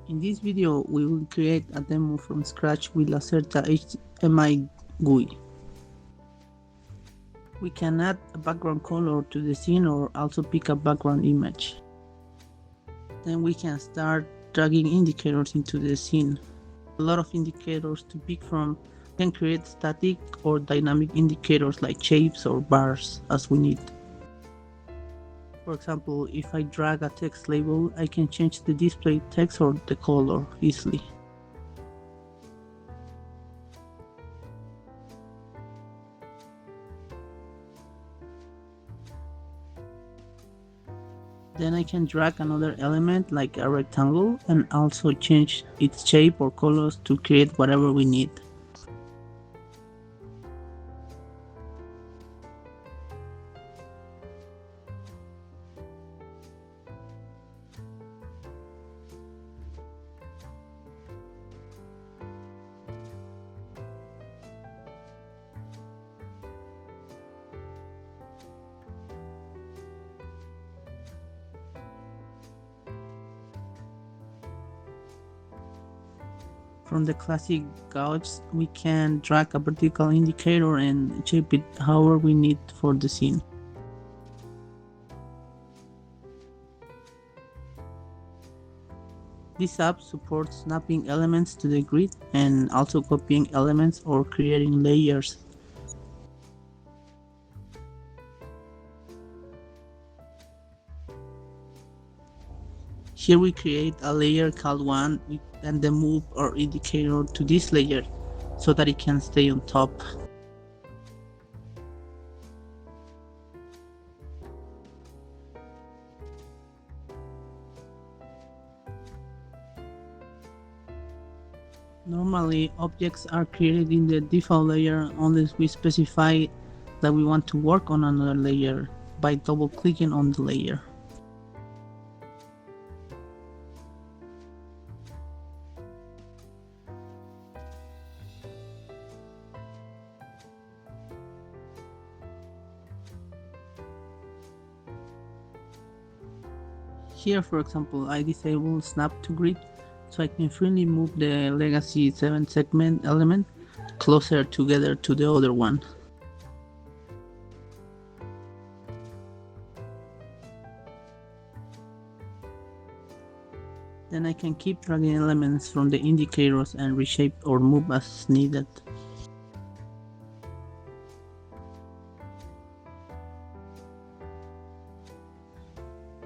In this video, we will create a demo from scratch with Lacerta GUI. We can add a background color to the scene or also pick a background image. Then we can start dragging indicators into the scene. A lot of indicators to pick from. We can create static or dynamic indicators like shapes or bars as we need. For example, if I drag a text label, I can change the display text or the color easily. Then I can drag another element like a rectangle and also change its shape or colors to create whatever we need. From the classic gouges, we can drag a vertical indicator and shape it however we need for the scene. This app supports snapping elements to the grid and also copying elements or creating layers. Here we create a layer called 1 and then move our indicator to this layer so that it can stay on top. Normally, objects are created in the default layer unless we specify that we want to work on another layer by double-clicking on the layer. Here, for example, I disable snap to grid so I can freely move the legacy 7 segment element closer together to the other one. Then I can keep dragging elements from the indicators and reshape or move as needed.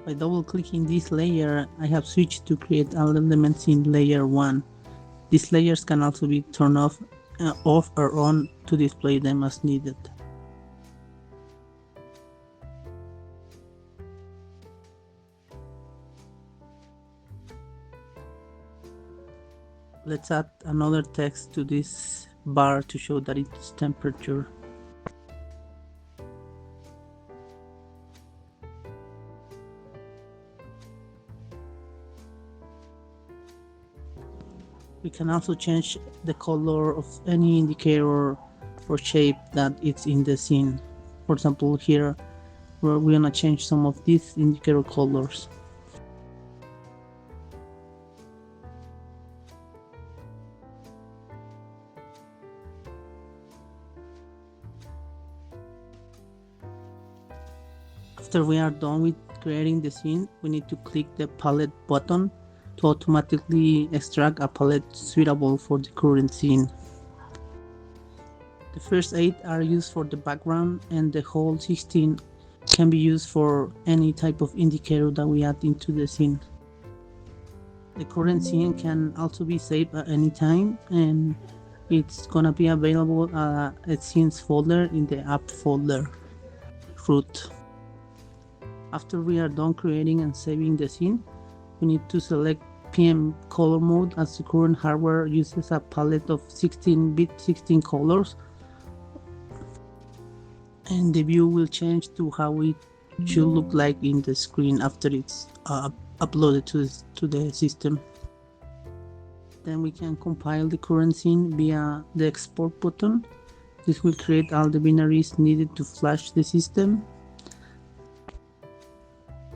By double-clicking this layer, I have switched to create all elements in layer 1. These layers can also be turned off or on to display them as needed. Let's add another text to this bar to show that it's temperature. We can also change the color of any indicator or shape that it's in the scene. For example, here we're gonna change some of these indicator colors. After we are done with creating the scene, we need to click the palette button to automatically extract a palette suitable for the current scene. The first 8 are used for the background and the whole 16 can be used for any type of indicator that we add into the scene. The current scene can also be saved at any time and it's gonna be available at scenes folder in the app folder root. After we are done creating and saving the scene, we need to select PM color mode as the current hardware uses a palette of 16-bit 16 colors, and the view will change to how it should look like in the screen after it's uploaded to the system. Then we can compile the current scene via the export button. This will create all the binaries needed to flash the system.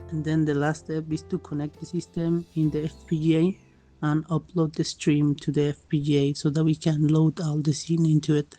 And then the last step is to connect the system in the FPGA and upload the stream to the FPGA so that we can load all the scene into it.